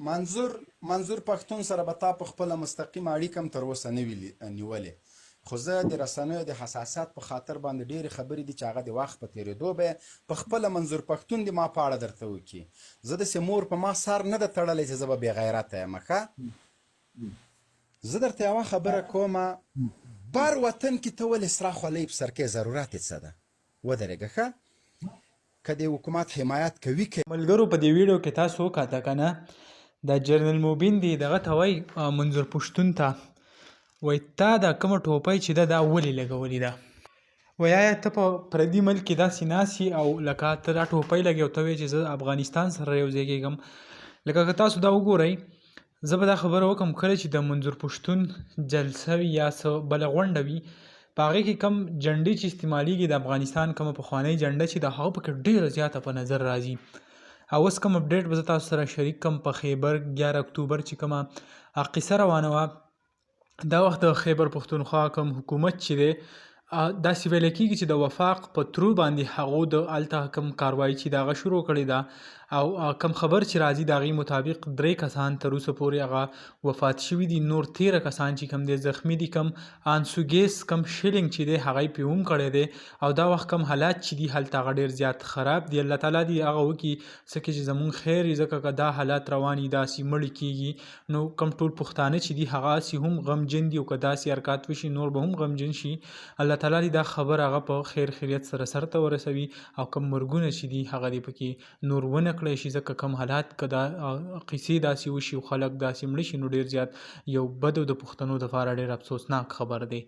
منظور پښتون سره به تا په خپله مستقیمه اړیکه هم تر اوسه نه وي نیولې، خو زه د رسنیو د حساسیت په خاطر باندې ډېرې خبرې دي چې هغه د وخت په تېرېدو به په خپله منظور پښتون د ما په اړه درته وکړي. زه داسې مور په ما سر نه ده تړلی چې زه به بې غیرته یم. ښه زه درته یوه خبره کومه، بر وطن کې ته ولې سره خولۍ په سر کې ضرورت یې څه ده؟ ودرېږه ښه که د حکومت حمایت کوي که ملګرو په دې ویډیو کې تاسو وکاته که نه دا جنرال موبین دی دغه ته وایي منظور پښتون ته وایي تا دا کومه ټوپۍ چې ده دا ولې لګولې ده؟ وایي آیا ته په پردي ملک کې داسې ناست او لکه ته دا ټوپۍ لګې او ته وایې چې زه افغانستان سره یو ځای کېږم. لکه که تاسو دا وګورئ، زه به دا خبره وکړم کله چې د منظور پښتون جلسه وي یا څه بله غونډه وي په هغې کې کم جنډې چې استعمالیږي د افغانستان کومه پخوانۍ جنډه چې د هغه پکې ډېره زیاته په نظر راځي. او اوس کوم اپډیټ به زه تاسو سره شریک کړم په خیبر 11 اکتوبر چې کومه قصه روانه وه، دا وخت د خیبر پښتونخوا کوم حکومت چې دی داسې ویل کېږي چې د وفاق په ترو باندې هغو د هلته کوم کاروایي چې د هغه شروع کړې ده او کم خبر چې راځي د هغې مطابق 3 کسان تر اوسه پورې هغه وفات شوي دي، نور 13 کسان چې کوم دی زخمي دي. کم انسوګیس کم شیلینګ چې دی هغه یې پې هم کړی دی او دا وخت کم حالات چې دي هلته هغه ډېر زیات خراب دي. الله تعالی دې هغه وکړي څه کې چې زمونږ خیر وي، ځکه که دا حالات روان وي داسې مړي کېږي نو کم ټول پښتانه چې دي هغه هسې هم غمجن دي او که داسې حرکات وشي نور به هم غمجن شي. الله تعالی دې دا خبر هغه په خیر خیریت سره سرته ورسوي او کم مرګونه چې دي هغه دې پکې نور ونه کړی شي، ځکه کم حالات که دا قصې داسې وشي او خلک داسې مړه شي نو ډېر زیات یو بد او د پښتنو دپاره ډېر افسوسناک خبر دی.